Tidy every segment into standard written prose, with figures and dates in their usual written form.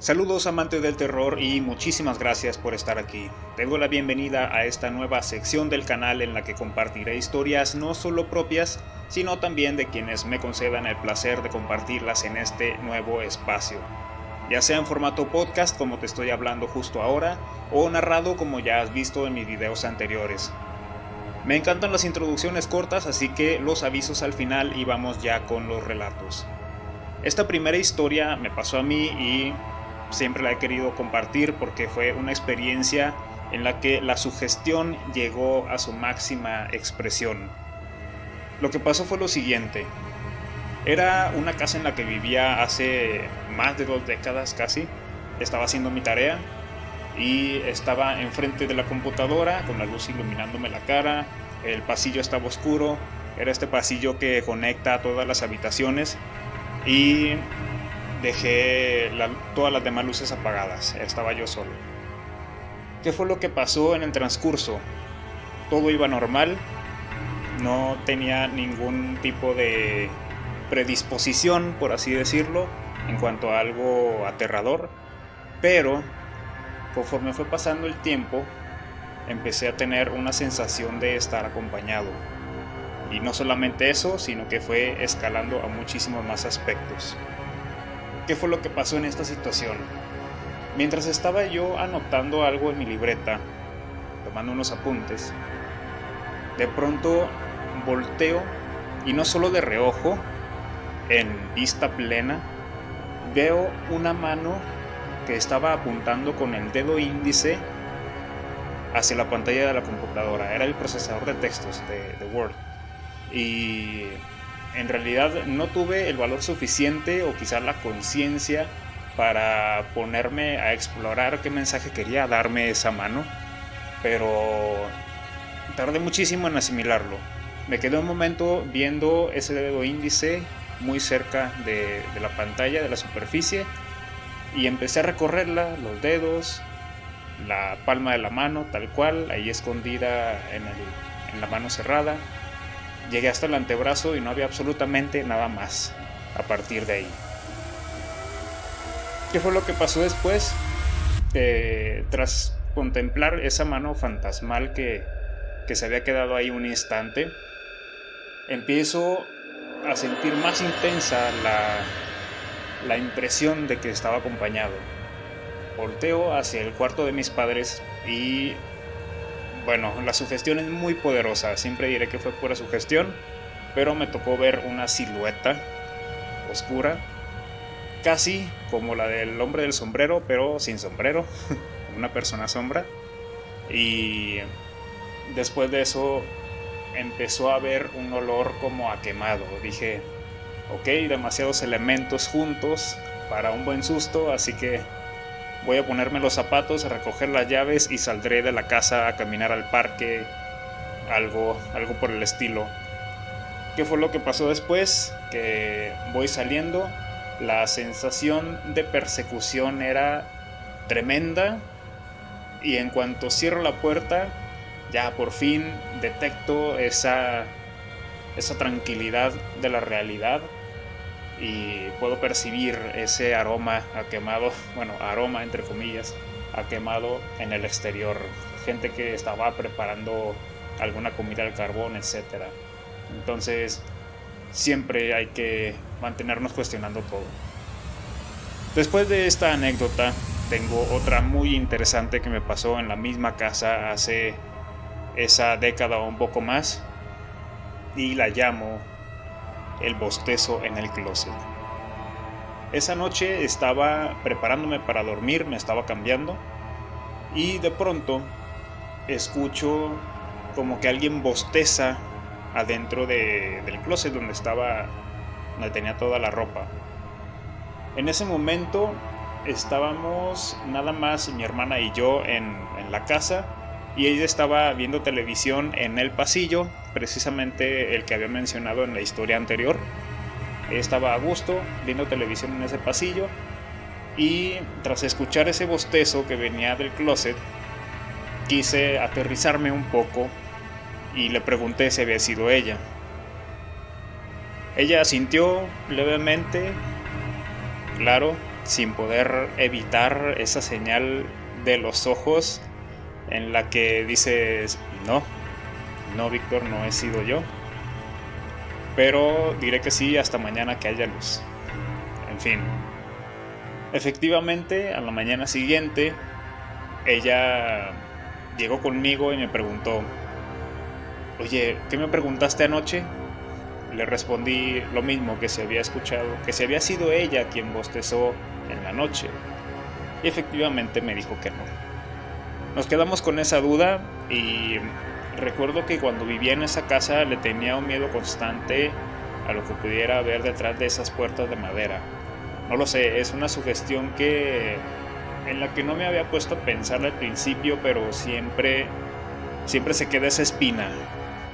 Saludos amantes del terror y muchísimas gracias por estar aquí. Te doy la bienvenida a esta nueva sección del canal en la que compartiré historias no solo propias, sino también de quienes me concedan el placer de compartirlas en este nuevo espacio. Ya sea en formato podcast como te estoy hablando justo ahora, o narrado como ya has visto en mis videos anteriores. Me encantan las introducciones cortas, así que los avisos al final y vamos ya con los relatos. Esta primera historia me pasó a mí y siempre la he querido compartir porque fue una experiencia en la que la sugestión llegó a su máxima expresión. Lo que pasó fue lo siguiente. Era una casa en la que vivía hace más de 2 décadas casi. Estaba haciendo mi tarea y estaba enfrente de la computadora con la luz iluminándome la cara. El pasillo estaba oscuro. Era este pasillo que conecta a todas las habitaciones y dejé todas las demás luces apagadas. Estaba yo solo. ¿Qué fue lo que pasó en el transcurso? Todo iba normal. No tenía ningún tipo de predisposición, por así decirlo, en cuanto a algo aterrador. Pero conforme fue pasando el tiempo, empecé a tener una sensación de estar acompañado. Y no solamente eso, sino que fue escalando a muchísimos más aspectos. ¿Qué fue lo que pasó en esta situación? Mientras estaba yo anotando algo en mi libreta, tomando unos apuntes, de pronto volteo y no solo de reojo, en vista plena, veo una mano que estaba apuntando con el dedo índice hacia la pantalla de la computadora. Era el procesador de textos de Word. Y en realidad no tuve el valor suficiente o quizás la conciencia para ponerme a explorar qué mensaje quería darme esa mano, pero tardé muchísimo en asimilarlo. Me quedé un momento viendo ese dedo índice muy cerca de la pantalla, de la superficie, y empecé a recorrerla, los dedos, la palma de la mano tal cual, ahí escondida en la mano cerrada. Llegué hasta el antebrazo y no había absolutamente nada más a partir de ahí. ¿Qué fue lo que pasó después? Tras contemplar esa mano fantasmal que se había quedado ahí un instante, empiezo a sentir más intensa la impresión de que estaba acompañado. Volteo hacia el cuarto de mis padres y bueno, la sugestión es muy poderosa, siempre diré que fue pura sugestión, pero me tocó ver una silueta oscura, casi como la del hombre del sombrero, pero sin sombrero, una persona sombra. Y después de eso empezó a haber un olor como a quemado. Dije, ok, demasiados elementos juntos para un buen susto, así que voy a ponerme los zapatos, a recoger las llaves y saldré de la casa a caminar al parque, algo por el estilo. ¿Qué fue lo que pasó después? Que voy saliendo, la sensación de persecución era tremenda y en cuanto cierro la puerta, ya por fin detecto esa tranquilidad de la realidad. Y puedo percibir ese aroma a quemado, bueno, aroma entre comillas, a quemado en el exterior. Gente que estaba preparando alguna comida al carbón, etc. Entonces, siempre hay que mantenernos cuestionando todo. Después de esta anécdota, tengo otra muy interesante que me pasó en la misma casa hace esa década o un poco más, y la llamo el bostezo en el closet. Esa noche estaba preparándome para dormir, me estaba cambiando y de pronto escucho como que alguien bosteza adentro del closet donde tenía toda la ropa. En ese momento estábamos nada más mi hermana y yo en la casa, y ella estaba viendo televisión en el pasillo, precisamente el que había mencionado en la historia anterior. Ella estaba a gusto viendo televisión en ese pasillo, y tras escuchar ese bostezo que venía del closet, quise aterrizarme un poco y le pregunté si había sido ella. Ella asintió levemente, claro, sin poder evitar esa señal de los ojos en la que dices, no Víctor, no he sido yo, pero diré que sí hasta mañana que haya luz. En fin, efectivamente a la mañana siguiente ella llegó conmigo y me preguntó, oye, ¿qué me preguntaste anoche? Le respondí lo mismo, que se había escuchado, que si había sido ella quien bostezó en la noche. Y efectivamente me dijo que no. Nos quedamos con esa duda y recuerdo que cuando vivía en esa casa le tenía un miedo constante a lo que pudiera haber detrás de esas puertas de madera. No lo sé, es una sugestión en la que no me había puesto a pensar al principio, pero siempre se queda esa espina.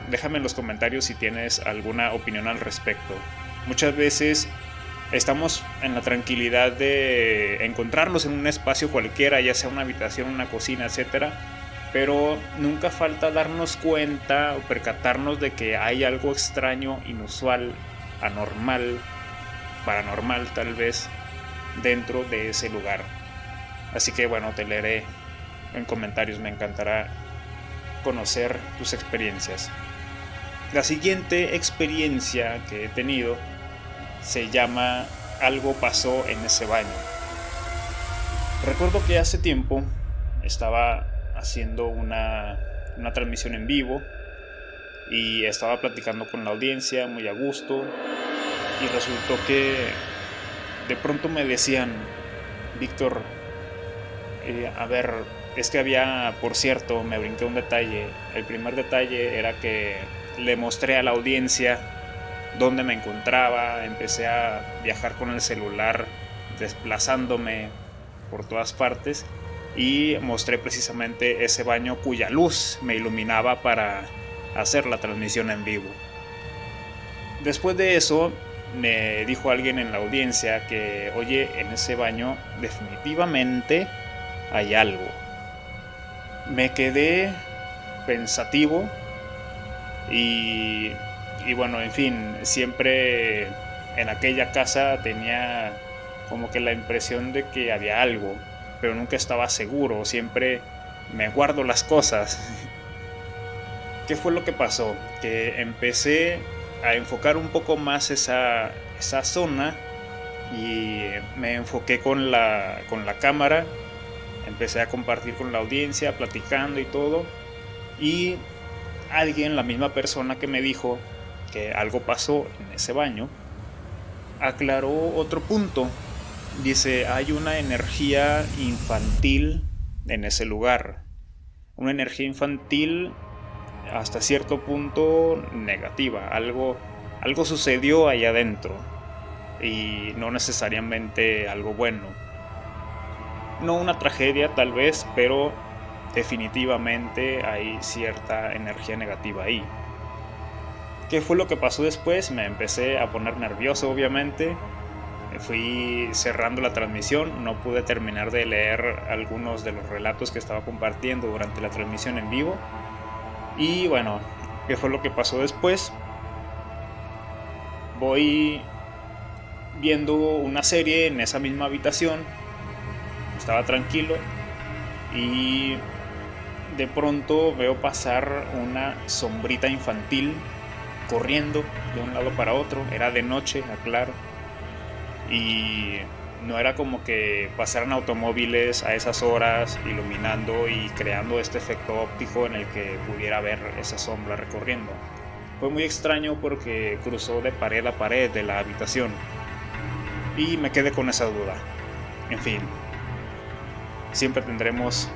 Déjame en los comentarios si tienes alguna opinión al respecto. Muchas veces estamos en la tranquilidad de encontrarnos en un espacio cualquiera, ya sea una habitación, una cocina, etc. Pero nunca falta darnos cuenta o percatarnos de que hay algo extraño, inusual, anormal, paranormal tal vez, dentro de ese lugar. Así que bueno, te leeré en comentarios, me encantará conocer tus experiencias. La siguiente experiencia que he tenido se llama Algo pasó en ese baño. Recuerdo que hace tiempo estaba haciendo una transmisión en vivo y estaba platicando con la audiencia muy a gusto, y resultó que de pronto me decían, Víctor, a ver, es que había, por cierto, me brinqué un detalle. El primer detalle era que le mostré a la audiencia dónde me encontraba, empecé a viajar con el celular desplazándome por todas partes y mostré precisamente ese baño cuya luz me iluminaba para hacer la transmisión en vivo. Después de eso me dijo alguien en la audiencia que, oye, en ese baño definitivamente hay algo. Me quedé pensativo y bueno, en fin, siempre en aquella casa tenía como que la impresión de que había algo, pero nunca estaba seguro, siempre me guardo las cosas. ¿Qué fue lo que pasó? Que empecé a enfocar un poco más esa zona y me enfoqué con la cámara, empecé a compartir con la audiencia, platicando y todo, y alguien, la misma persona que me dijo que algo pasó en ese baño, aclaró otro punto. Dice, hay una energía infantil en ese lugar, una energía infantil hasta cierto punto negativa, algo sucedió allá adentro y no necesariamente algo bueno, no una tragedia tal vez, pero definitivamente hay cierta energía negativa ahí. ¿Qué fue lo que pasó después? Me empecé a poner nervioso, obviamente. Fui cerrando la transmisión, no pude terminar de leer algunos de los relatos que estaba compartiendo durante la transmisión en vivo. Y bueno, ¿qué fue lo que pasó después? Voy viendo una serie en esa misma habitación, estaba tranquilo y de pronto veo pasar una sombrita infantil corriendo de un lado para otro. Era de noche, aclaro, y no era como que pasaran automóviles a esas horas iluminando y creando este efecto óptico en el que pudiera ver esa sombra recorriendo. Fue muy extraño porque cruzó de pared a pared de la habitación y me quedé con esa duda. En fin, siempre tendremos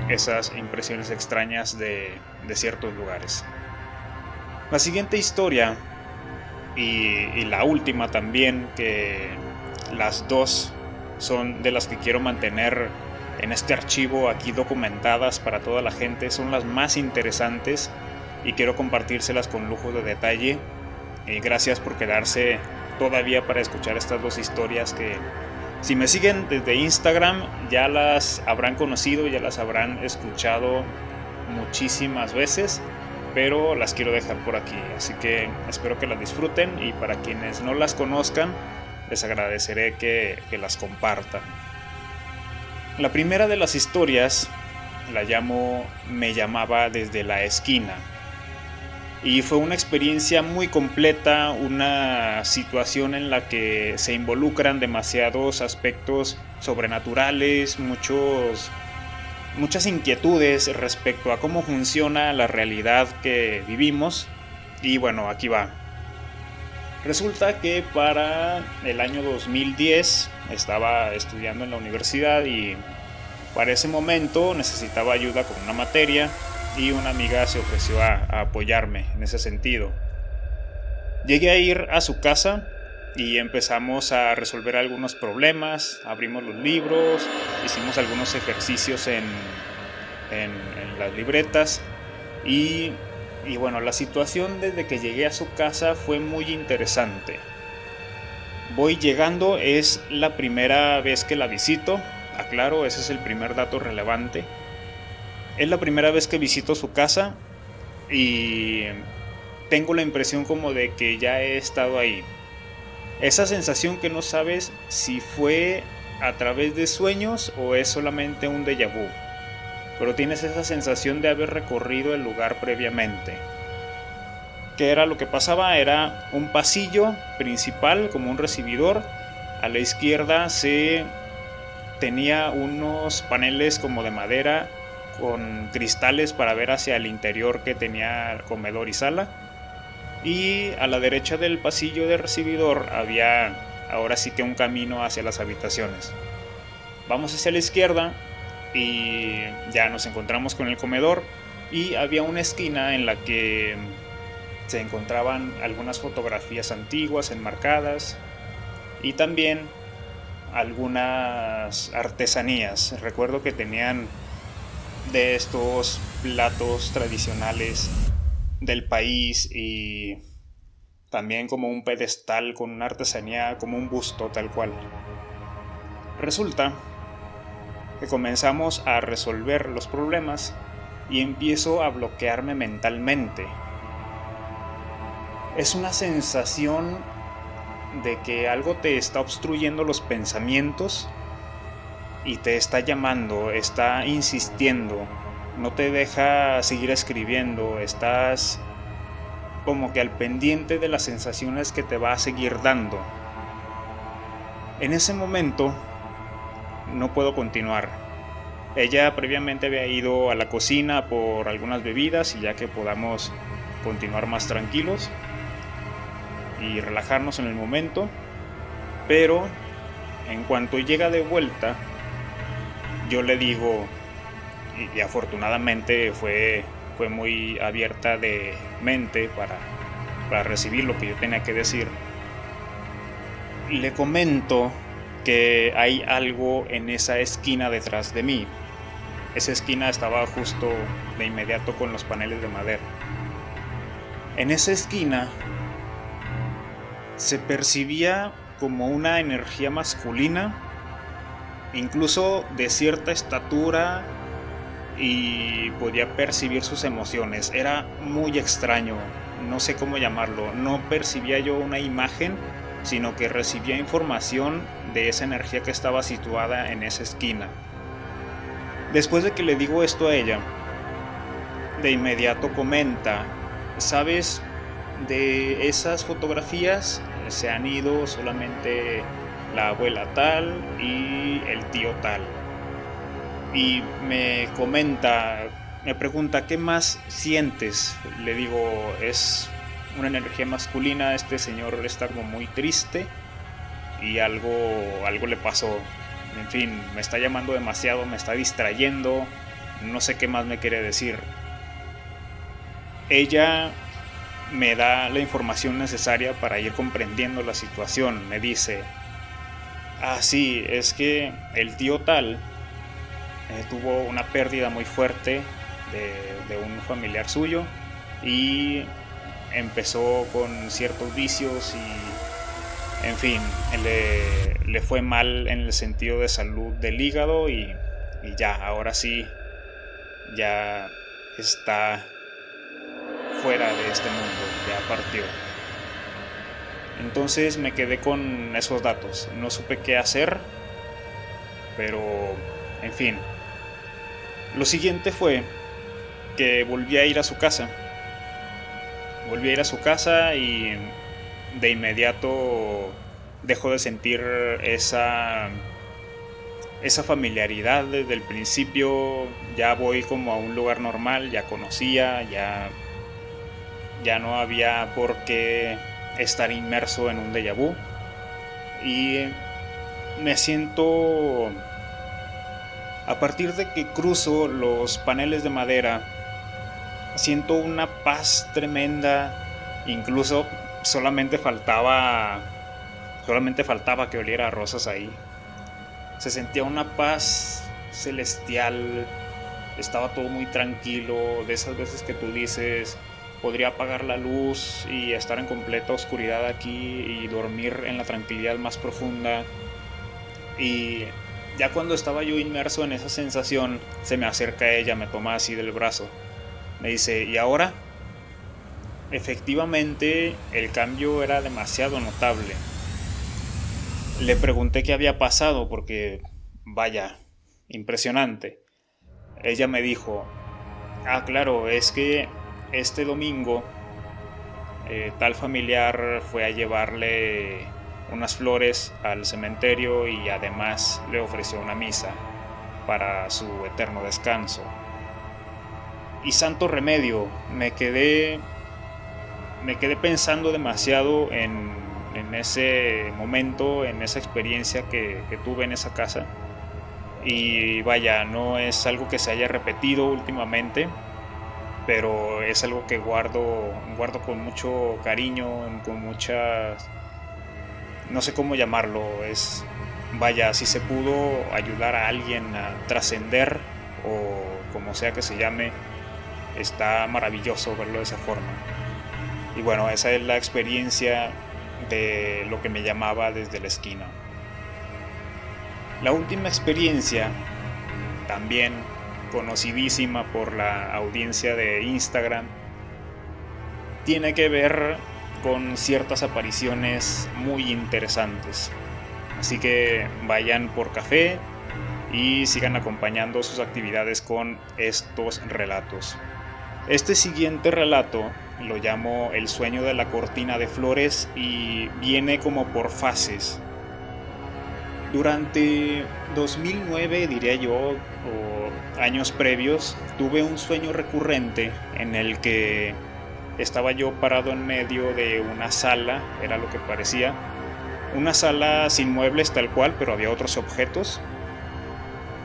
esas impresiones extrañas de ciertos lugares. La siguiente historia y la última también, que las dos son de las que quiero mantener en este archivo aquí documentadas para toda la gente, son las más interesantes y quiero compartírselas con lujo de detalle. Y gracias por quedarse todavía para escuchar estas dos historias que, si me siguen desde Instagram, ya las habrán conocido, ya las habrán escuchado muchísimas veces, pero las quiero dejar por aquí, así que espero que las disfruten. Y para quienes no las conozcan, les agradeceré que las compartan. La primera de las historias la llamo Me llamaba desde la esquina. Y fue una experiencia muy completa, una situación en la que se involucran demasiados aspectos sobrenaturales, muchas inquietudes respecto a cómo funciona la realidad que vivimos. Y bueno, aquí va. Resulta que para el año 2010 estaba estudiando en la universidad y para ese momento necesitaba ayuda con una materia y una amiga se ofreció a apoyarme en ese sentido. Llegué a ir a su casa y empezamos a resolver algunos problemas, abrimos los libros, hicimos algunos ejercicios en las libretas y bueno, la situación desde que llegué a su casa fue muy interesante. Voy llegando, es la primera vez que la visito, aclaro, ese es el primer dato relevante. Es la primera vez que visito su casa y tengo la impresión como de que ya he estado ahí. Esa sensación que no sabes si fue a través de sueños o es solamente un déjà vu, pero tienes esa sensación de haber recorrido el lugar previamente. ¿Qué era lo que pasaba? Era un pasillo principal como un recibidor. A la izquierda tenía unos paneles como de madera con cristales para ver hacia el interior que tenía comedor y sala. Y a la derecha del pasillo de recibidor había ahora sí que un camino hacia las habitaciones. Vamos hacia la izquierda y ya nos encontramos con el comedor y había una esquina en la que se encontraban algunas fotografías antiguas enmarcadas y también algunas artesanías. Recuerdo que tenían de estos platos tradicionales del país y también como un pedestal con una artesanía, como un busto tal cual. Resulta que comenzamos a resolver los problemas y empiezo a bloquearme mentalmente. Es una sensación de que algo te está obstruyendo los pensamientos y te está llamando, está insistiendo, no te deja seguir escribiendo, estás como que al pendiente de las sensaciones que te va a seguir dando. En ese momento no puedo continuar. Ella previamente había ido a la cocina por algunas bebidas y ya que podamos continuar más tranquilos y relajarnos en el momento, pero en cuanto llega de vuelta yo le digo, y afortunadamente fue muy abierta de mente para recibir lo que yo tenía que decir, le comento que hay algo en esa esquina detrás de mí. Esa esquina estaba justo de inmediato con los paneles de madera. En esa esquina se percibía como una energía masculina, incluso de cierta estatura, y podía percibir sus emociones. Era muy extraño, no sé cómo llamarlo. No percibía yo una imagen, sino que recibía información de esa energía que estaba situada en esa esquina. Después de que le digo esto a ella, de inmediato comenta, ¿sabes? De esas fotografías se han ido solamente la abuela tal y el tío tal. Y me pregunta, ¿qué más sientes? Le digo, es una energía masculina, este señor está como muy triste y algo le pasó. En fin, me está llamando demasiado, me está distrayendo, no sé qué más me quiere decir. Ella me da la información necesaria para ir comprendiendo la situación. Me dice, sí, es que el tío tal tuvo una pérdida muy fuerte de un familiar suyo y empezó con ciertos vicios y, en fin, le fue mal en el sentido de salud del hígado y ya, ahora sí, ya está fuera de este mundo, ya partió. Entonces me quedé con esos datos, no supe qué hacer, pero en fin. Lo siguiente fue que volví a ir a su casa. Volví a ir a su casa y de inmediato dejó de sentir esa familiaridad desde el principio. Ya voy como a un lugar normal, ya conocía, ya no había por qué estar inmerso en un déjà vu. Y me siento, a partir de que cruzo los paneles de madera, siento una paz tremenda. Incluso solamente faltaba que oliera a rosas ahí. Se sentía una paz celestial. Estaba todo muy tranquilo. De esas veces que tú dices, podría apagar la luz y estar en completa oscuridad aquí y dormir en la tranquilidad más profunda. Y ya cuando estaba yo inmerso en esa sensación, se me acerca ella, me toma así del brazo. Me dice, ¿y ahora? Efectivamente, el cambio era demasiado notable. Le pregunté qué había pasado porque, vaya, impresionante. Ella me dijo, claro, es que este domingo tal familiar fue a llevarle unas flores al cementerio y además le ofreció una misa para su eterno descanso. Y santo remedio, me quedé pensando demasiado en ese momento, en esa experiencia que tuve en esa casa. Y vaya, no es algo que se haya repetido últimamente, pero es algo que guardo con mucho cariño, con muchas, no sé cómo llamarlo, vaya, si se pudo ayudar a alguien a trascender o como sea que se llame, está maravilloso verlo de esa forma. Y bueno, esa es la experiencia de lo que me llamaba desde la esquina. La última experiencia, también conocidísima por la audiencia de Instagram, tiene que ver con ciertas apariciones muy interesantes. Así que vayan por café y sigan acompañando sus actividades con estos relatos. Este siguiente relato lo llamo El sueño de la cortina de flores y viene como por fases. Durante 2009, diría yo, o años previos, tuve un sueño recurrente en el que estaba yo parado en medio de una sala, era lo que parecía, una sala sin muebles tal cual, pero había otros objetos.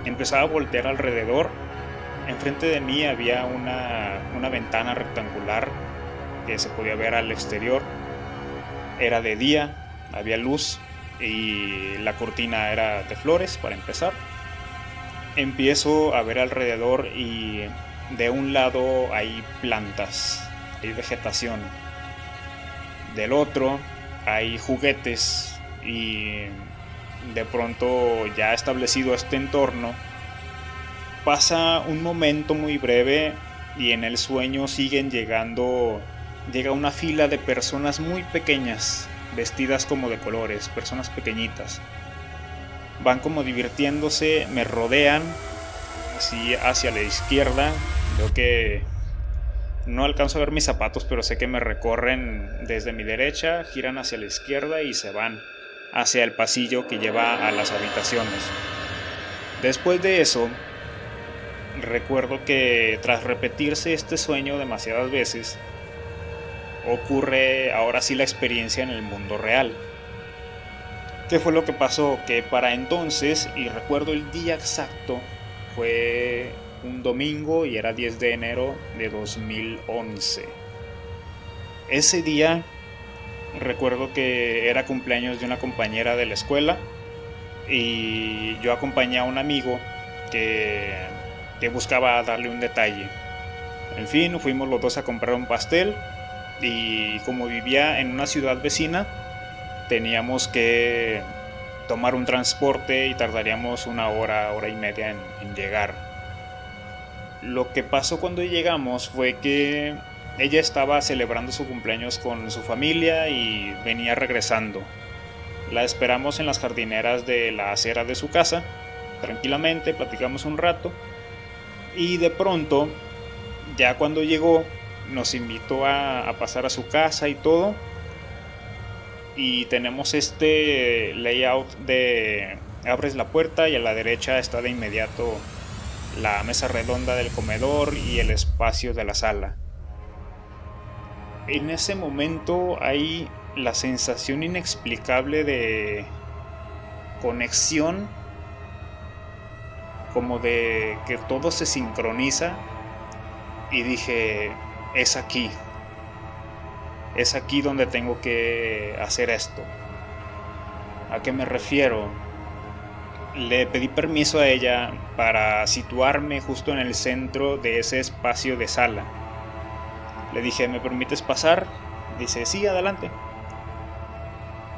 Empezaba a voltear alrededor. Enfrente de mí había una ventana rectangular que se podía ver al exterior. Era de día, había luz y la cortina era de flores para empezar. Empiezo a ver alrededor y de un lado hay plantas, hay vegetación. Del otro hay juguetes y de pronto, ya establecido este entorno, pasa un momento muy breve y en el sueño llega una fila de personas muy pequeñas, vestidas como de colores, personas pequeñitas. Van como divirtiéndose, me rodean, así hacia la izquierda. Veo que no alcanzo a ver mis zapatos, pero sé que me recorren desde mi derecha, giran hacia la izquierda y se van hacia el pasillo que lleva a las habitaciones. Después de eso, recuerdo que tras repetirse este sueño demasiadas veces, ocurre ahora sí la experiencia en el mundo real. ¿Qué fue lo que pasó? Que para entonces, y recuerdo el día exacto, fue un domingo y era 10 de enero de 2011. Ese día recuerdo que era cumpleaños de una compañera de la escuela y yo acompañé a un amigo que buscaba darle un detalle. En fin, fuimos los dos a comprar un pastel y como vivía en una ciudad vecina, teníamos que tomar un transporte y tardaríamos una hora y media en llegar. Lo que pasó cuando llegamos fue que Ella estaba celebrando su cumpleaños con su familia y venía regresando. La esperamos en las jardineras de la acera de su casa. Tranquilamente platicamos un rato y de pronto, ya cuando llegó, nos invitó a pasar a su casa y todo. Y tenemos este layout de abres la puerta y a la derecha está de inmediato la mesa redonda del comedor y el espacio de la sala. En ese momento hay la sensación inexplicable de conexión, como de que todo se sincroniza, y dije, es aquí donde tengo que hacer esto. ¿A qué me refiero? Le pedí permiso a ella para situarme justo en el centro de ese espacio de sala. Le dije, ¿me permites pasar? Dice, sí, adelante.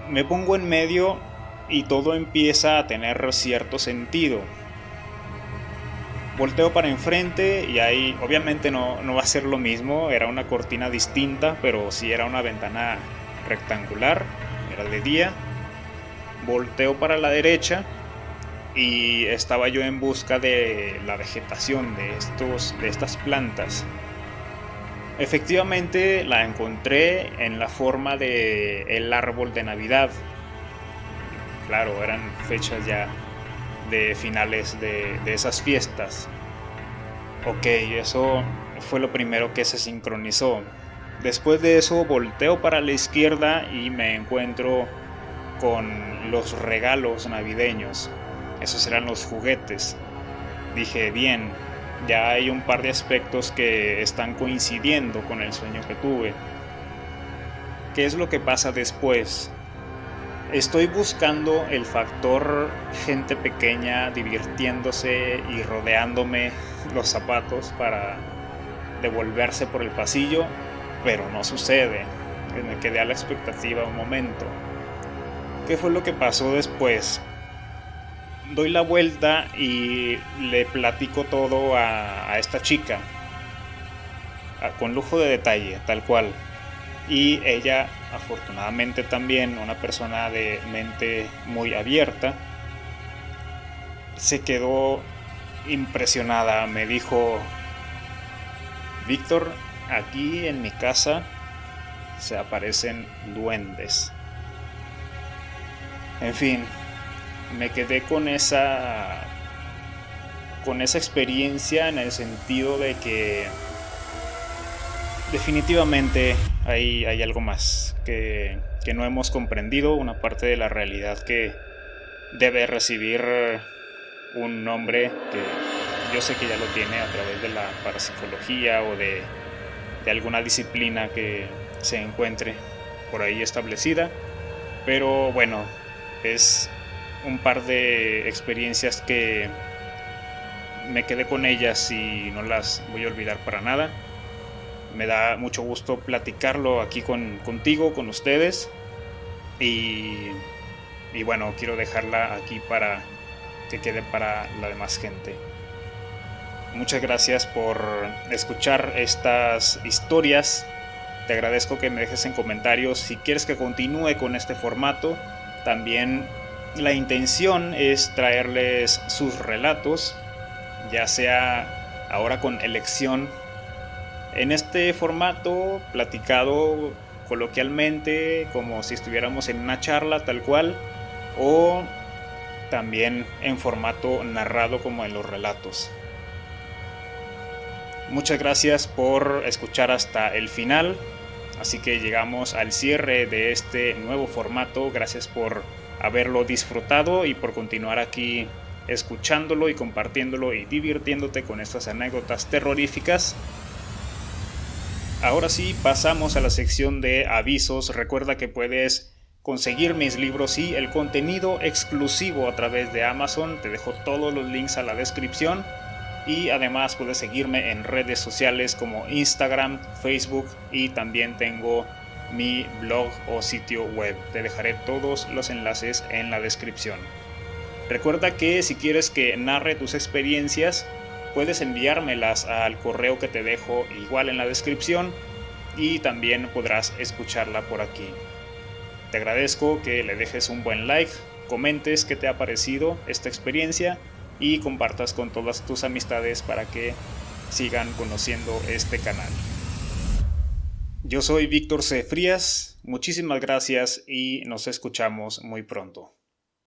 Me pongo en medio y todo empieza a tener cierto sentido. Volteo para enfrente y ahí obviamente no va a ser lo mismo, era una cortina distinta, pero sí era una ventana rectangular, era de día. Volteo para la derecha y estaba yo en busca de la vegetación de estas plantas. Efectivamente la encontré en la forma de el árbol de Navidad. Claro, eran fechas ya de finales de esas fiestas. Ok, eso fue lo primero que se sincronizó. Después de eso volteo para la izquierda y me encuentro con los regalos navideños. Esos eran los juguetes. Dije, bien, ya hay un par de aspectos que están coincidiendo con el sueño que tuve. ¿Qué es lo que pasa después? Estoy buscando el factor gente pequeña divirtiéndose y rodeándome los zapatos para devolverse por el pasillo, pero no sucede. Me quedé a la expectativa un momento. ¿Qué fue lo que pasó después? Doy la vuelta y le platico todo a esta chica, con lujo de detalle, tal cual. Y ella, afortunadamente también una persona de mente muy abierta, se quedó impresionada. Me dijo, Víctor, aquí en mi casa se aparecen duendes. En fin, me quedé con esa experiencia, en el sentido de que definitivamente hay algo más que no hemos comprendido, una parte de la realidad que debe recibir un nombre que yo sé que ya lo tiene a través de la parapsicología o de alguna disciplina que se encuentre por ahí establecida. Pero bueno, es un par de experiencias que me quedé con ellas y no las voy a olvidar para nada. Me da mucho gusto platicarlo aquí contigo, con ustedes. Y bueno, quiero dejarla aquí para que quede para la demás gente. Muchas gracias por escuchar estas historias. Te agradezco que me dejes en comentarios si quieres que continúe con este formato. También la intención es traerles sus relatos, ya sea ahora con elección, en este formato platicado coloquialmente, como si estuviéramos en una charla tal cual, o también en formato narrado como en los relatos. Muchas gracias por escuchar hasta el final. Así que llegamos al cierre de este nuevo formato. Gracias por haberlo disfrutado y por continuar aquí escuchándolo y compartiéndolo y divirtiéndote con estas anécdotas terroríficas. Ahora sí, pasamos a la sección de avisos. Recuerda que puedes conseguir mis libros y el contenido exclusivo a través de Amazon. Te dejo todos los links a la descripción. Y además puedes seguirme en redes sociales como Instagram, Facebook, y también tengo mi blog o sitio web. Te dejaré todos los enlaces en la descripción. Recuerda que si quieres que narre tus experiencias, puedes enviármelas al correo que te dejo igual en la descripción, y también podrás escucharla por aquí. Te agradezco que le dejes un buen like, comentes qué te ha parecido esta experiencia y compartas con todas tus amistades para que sigan conociendo este canal. Yo soy Víctor C. Frías, muchísimas gracias y nos escuchamos muy pronto.